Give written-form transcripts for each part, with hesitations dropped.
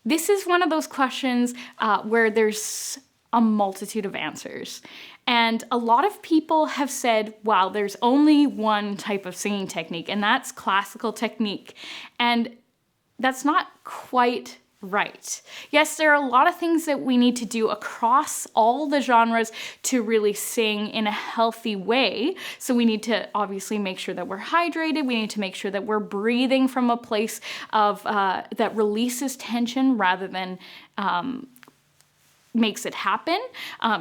This is one of those questions where there's a multitude of answers. And a lot of people have said, wow, there's only one type of singing technique, and that's classical technique. And that's not quite right. Yes, there are a lot of things that we need to do across all the genres to really sing in a healthy way. So we need to obviously make sure that we're hydrated. We need to make sure that we're breathing from a place of that releases tension rather than makes it happen.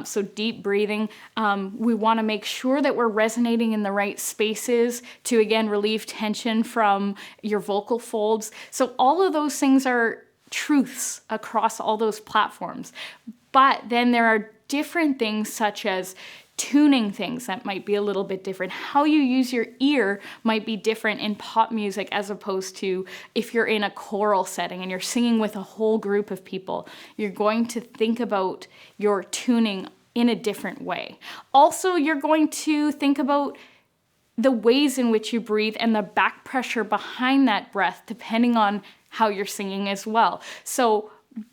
So deep breathing. We want to make sure that we're resonating in the right spaces to, again, relieve tension from your vocal folds. So all of those things are truths across all those platforms. But then there are different things such as tuning things that might be a little bit different. How you use your ear might be different in pop music as opposed to if you're in a choral setting and you're singing with a whole group of people. You're going to think about your tuning in a different way. Also, you're going to think about the ways in which you breathe and the back pressure behind that breath, depending on how you're singing as well. So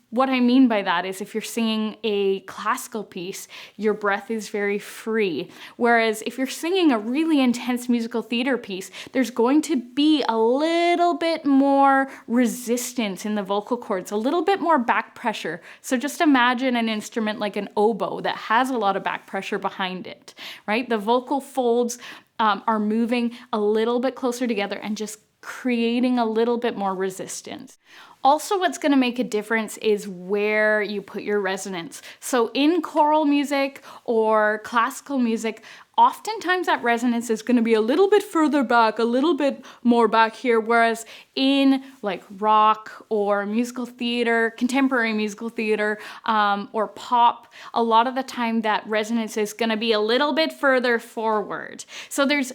what I mean by that is if you're singing a classical piece, your breath is very free. Whereas if you're singing a really intense musical theater piece, there's going to be a little bit more resistance in the vocal cords, a little bit more back pressure. So just imagine an instrument like an oboe that has a lot of back pressure behind it, right? The vocal folds are moving a little bit closer together and just creating a little bit more resistance. Also, what's going to make a difference is where you put your resonance. So in choral music or classical music, oftentimes that resonance is going to be a little bit further back, a little bit more back here, whereas in like rock or musical theater, contemporary musical theater, or pop, a lot of the time that resonance is going to be a little bit further forward. So there's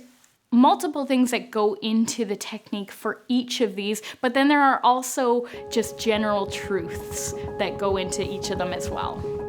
multiple things that go into the technique for each of these, but then there are also just general truths that go into each of them as well.